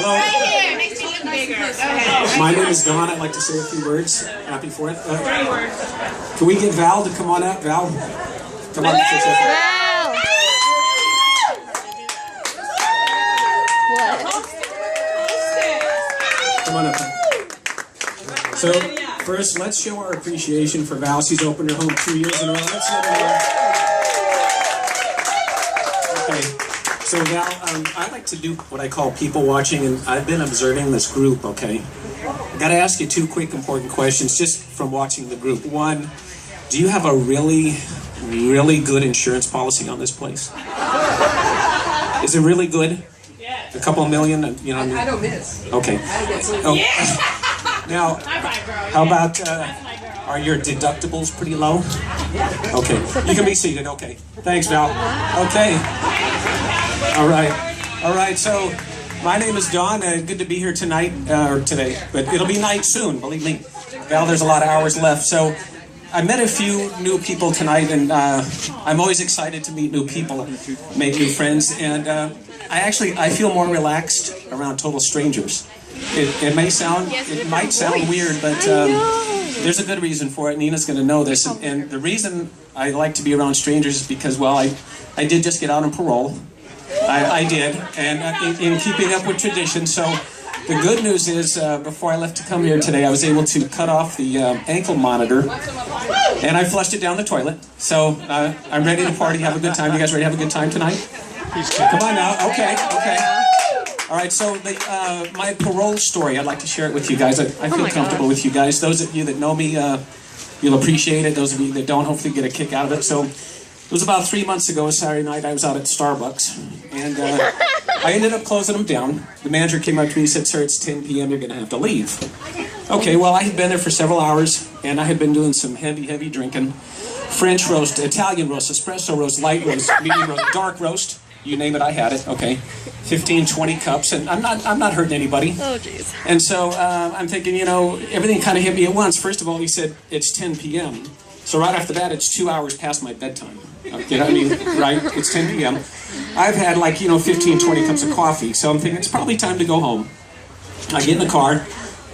Hello. Right here. Makes me look bigger. Go ahead. My name is Don. I'd like to say a few words. Happy 4th. Can we get Val to come on up? Val, come on. Wow. Come on up. So, first, let's show our appreciation for Val. She's opened her home 2 years in a row. Let's let her know. Okay. So, Val, I like to do what I call people watching, and I've been observing this group, okay? I got to ask you two quick important questions just from watching the group. One, do you have a really, really good insurance policy on this place? Is it really good? A couple million, you know what I mean? I don't miss. Okay. Oh. Now, how about, are your deductibles pretty low? Okay. You can be seated. Okay. Thanks, Val. Okay. All right. All right. So, my name is Don. Good to be here tonight, or today. But it'll be night soon, believe me. Val, there's a lot of hours left. So, I met a few new people tonight, and I'm always excited to meet new people, make new friends, and I feel more relaxed around total strangers. It might sound weird, but there's a good reason for it. Nina's going to know this, and the reason I like to be around strangers is because, well, I did just get out on parole. I did, and in keeping up with tradition. So the good news is, before I left to come here today, I was able to cut off the ankle monitor, and I flushed it down the toilet. So I'm ready to party, have a good time. You guys ready to have a good time tonight? Come on now. Okay. All right, so my parole story, I'd like to share it with you guys. I feel comfortable with you guys. Those of you that know me, you'll appreciate it. Those of you that don't, hopefully get a kick out of it. So it was about 3 months ago, a Saturday night, I was out at Starbucks, and I ended up closing them down. The manager came up to me and said, "Sir, it's 10 p.m., you're going to have to leave." Okay, well, I had been there for several hours, and I had been doing some heavy drinking. French roast, Italian roast, espresso roast, light roast, medium roast, dark roast. You name it, I had it. Okay, 15, 20 cups, and I'm not hurting anybody. Oh, jeez. And so I'm thinking, everything kind of hit me at once. First of all, he said it's 10 p.m. So right after that, it's 2 hours past my bedtime. You know what I mean? Right? It's 10 p.m. I've had 15, 20 cups of coffee. So I'm thinking it's probably time to go home. I get in the car.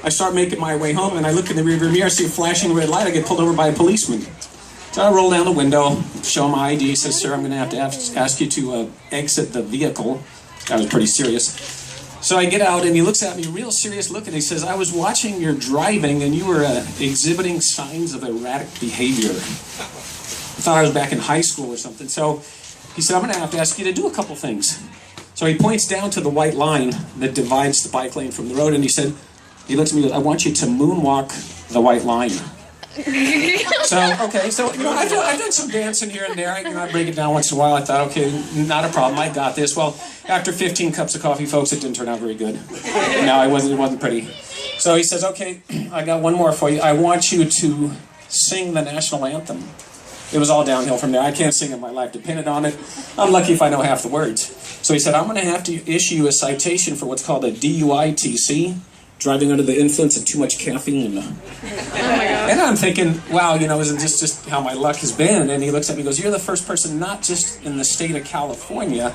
I start making my way home, and I look in the rearview mirror. I see a flashing red light. I get pulled over by a policeman. So I roll down the window, show him my ID, says, "Sir, I'm going to have to ask you to exit the vehicle." That was pretty serious. So I get out, and he looks at me, real serious look, and he says, "I was watching your driving, and you were exhibiting signs of erratic behavior." I thought I was back in high school or something. So he said, "I'm going to have to ask you to do a couple things." So he points down to the white line that divides the bike lane from the road, and he looks at me and goes, "I want you to moonwalk the white line." So I've done some dancing here and there. I break it down once in a while. I thought, okay, not a problem. I got this. Well, after 15 cups of coffee, folks, it didn't turn out very good. No, it wasn't pretty. So he says, "Okay, I got one more for you. I want you to sing the national anthem." It was all downhill from there. I can't sing it. My life depended on it. I'm lucky if I know half the words. So he said, "I'm going to have to issue you a citation for what's called a DUITC, driving under the influence of too much caffeine." And I'm thinking, wow, isn't this just how my luck has been? And he looks at me and goes, "You're the first person, not just in the state of California,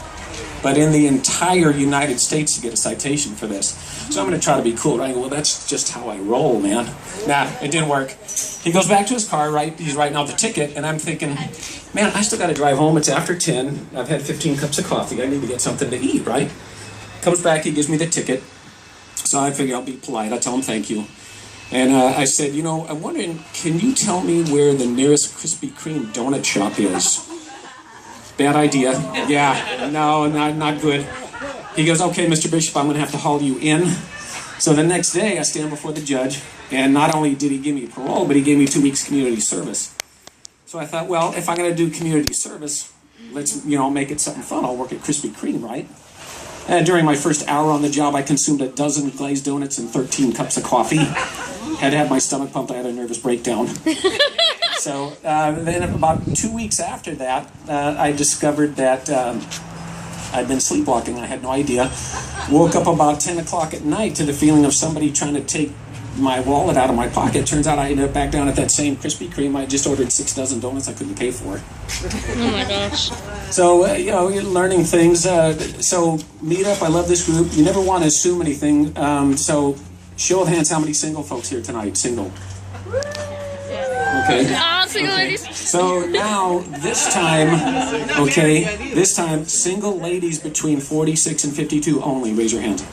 but in the entire United States to get a citation for this." So I'm going to try to be cool, right? Well, that's just how I roll, man. Nah, it didn't work. He goes back to his car, right? He's writing out the ticket, and I'm thinking, man, I still got to drive home. It's after 10. I've had 15 cups of coffee. I need to get something to eat, right? Comes back, he gives me the ticket. So I figure I'll be polite. I tell him thank you. And I said, I'm wondering, can you tell me where the nearest Krispy Kreme donut shop is? Bad idea. Yeah, no, not good. He goes, "Okay, Mr. Bishop, I'm going to have to haul you in." So the next day, I stand before the judge, and not only did he give me parole, but he gave me 2 weeks community service. So I thought, well, if I'm going to do community service, let's, make it something fun. I'll work at Krispy Kreme, right? And during my first hour on the job, I consumed a dozen glazed donuts and 13 cups of coffee. Had to have my stomach pumped. I had a nervous breakdown. So then about 2 weeks after that, I discovered that I'd been sleepwalking. I had no idea. Woke up about 10 o'clock at night to the feeling of somebody trying to take my wallet out of my pocket. Turns out I ended up back down at that same Krispy Kreme. I just ordered 6 dozen donuts I couldn't pay for. Oh my gosh. So, you're learning things. So, meet up. I love this group. You never want to assume anything. So, show of hands, how many single folks here tonight? Single. Okay. Single ladies. So now, this time, single ladies between 46 and 52 only. Raise your hand.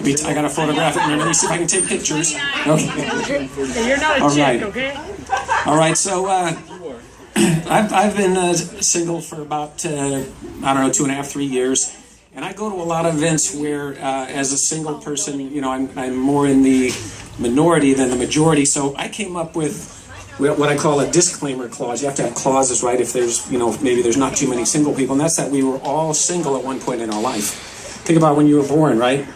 I got to photograph it. Let me see if I can take pictures. Okay. You're not a chick, okay? All right, so I've been single for about, 2.5, 3 years. And I go to a lot of events where, as a single person, I'm more in the minority than the majority. So I came up with what I call a disclaimer clause. You have to have clauses, right, if there's, maybe there's not too many single people. And that's that we were all single at one point in our life. Think about when you were born, right?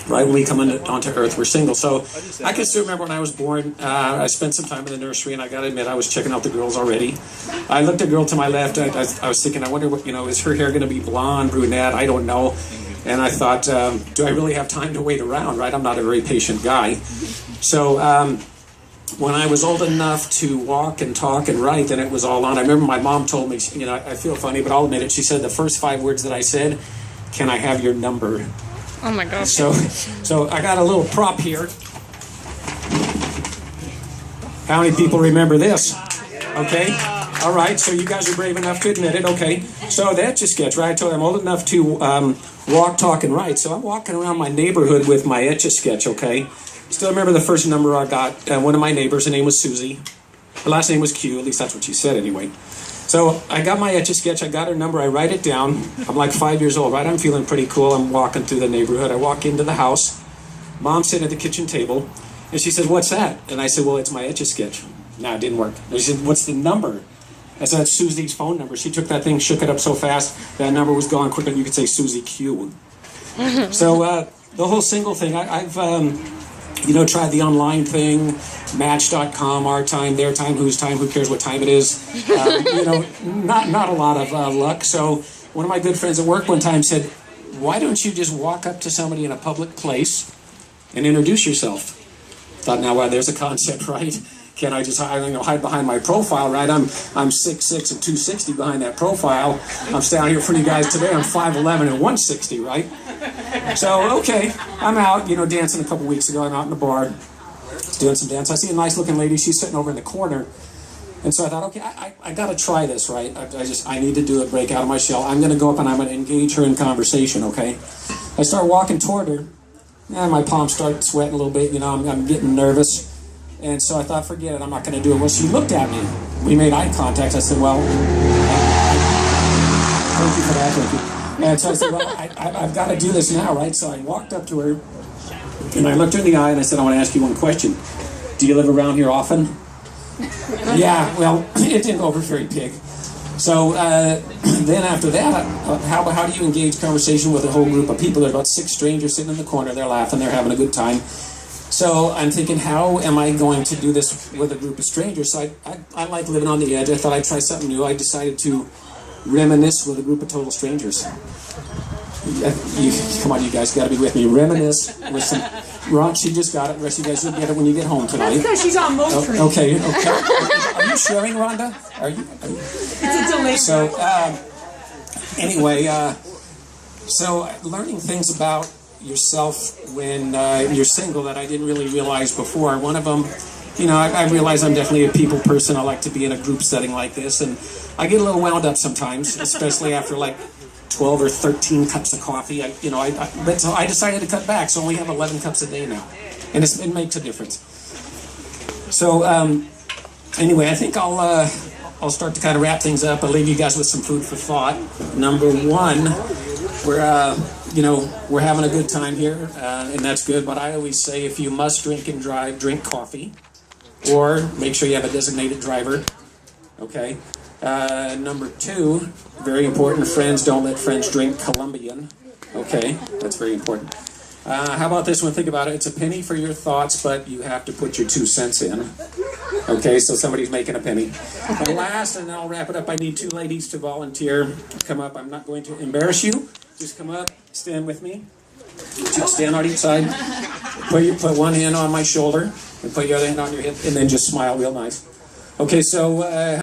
Right, when we come onto Earth, we're single. So I can still remember when I was born, I spent some time in the nursery, and I got to admit, I was checking out the girls already. I looked at a girl to my left. I was thinking, I wonder what, is her hair going to be blonde, brunette? I don't know. And I thought, do I really have time to wait around, right? I'm not a very patient guy. So when I was old enough to walk and talk and write, then it was all on. I remember my mom told me, I feel funny, but I'll admit it. She said the first 5 words that I said, "Can I have your number?" Oh my gosh. So I got a little prop here. How many people remember this? Okay. All right. So you guys are brave enough to admit it. Okay. So that's a sketch, right? I told you I'm old enough to walk, talk, and write. So I'm walking around my neighborhood with my Etch-a-Sketch. Okay. Still remember the first number I got. One of my neighbors. Her name was Susie. Her last name was Q. At least that's what she said anyway. So I got my Etch-a-Sketch, I got her number, I write it down. I'm like 5 years old, right? I'm feeling pretty cool. I'm walking through the neighborhood. I walk into the house. Mom's sitting at the kitchen table, and she said, "What's that?" And I said, "Well, it's my Etch-a-Sketch." No, it didn't work. And she said, "What's the number?" I said, "That's Susie's phone number." She took that thing, shook it up so fast, that number was gone quicker than you could say Susie Q. So the whole single thing, I've tried the online thing, Match.com, our time, their time, whose time, who cares what time it is. Not a lot of luck. So one of my good friends at work one time said, "Why don't you just walk up to somebody in a public place and introduce yourself?" Thought, now, there's a concept, right? Can I just hide behind my profile, right? I'm 6'6" and 260 behind that profile. I'm standing here for you guys today. I'm 5'11" and 160, right? So, okay, I'm out, dancing a couple weeks ago. I'm out in the bar, doing some dance. I see a nice-looking lady. She's sitting over in the corner. And so I thought, okay, I got to try this, right? I need to do it, break out of my shell. I'm going to go up and I'm going to engage her in conversation, okay? I start walking toward her, and my palms start sweating a little bit. I'm getting nervous. And so I thought, forget it, I'm not going to do it. Well, she looked at me. We made eye contact. I said, well, thank you for that, thank you. And so I said, well, I've got to do this now, right? So I walked up to her, and I looked her in the eye, and I said, I want to ask you one question. Do you live around here often? Yeah, well, it didn't go over very big. So then after that, how do you engage conversation with a whole group of people? There's about 6 strangers sitting in the corner. They're laughing. They're having a good time. So I'm thinking, how am I going to do this with a group of strangers? So I like living on the edge. I thought I'd try something new. I decided to reminisce with a group of total strangers. Come on, you guys got to be with me. Reminisce with some... Ron, she just got it. The rest of you guys will get it when you get home tonight. That's because she's on Motrin. Okay. Are you sharing, Rhonda? Are you? It's a delay. So, anyway, so learning things about yourself when you're single that I didn't really realize before. One of them, I realize I'm definitely a people person. I like to be in a group setting like this, and I get a little wound up sometimes, especially after like 12 or 13 cups of coffee. But so I decided to cut back, so I only have 11 cups a day now, and it makes a difference. So anyway, I think I'll start to kind of wrap things up. I'll leave you guys with some food for thought. Number one, we're having a good time here, and that's good. But I always say, if you must drink and drive, drink coffee, or make sure you have a designated driver. Okay. Number two, very important, friends, don't let friends drink Colombian. Okay, that's very important. How about this one? Think about it. It's a penny for your thoughts, but you have to put your 2 cents in. Okay, so somebody's making a penny. And last, and then I'll wrap it up, I need 2 ladies to volunteer. Come up. I'm not going to embarrass you. Just come up, stand with me. Just stand on each side. Put one hand on my shoulder and put your other hand on your hip, and then just smile real nice. Okay, so.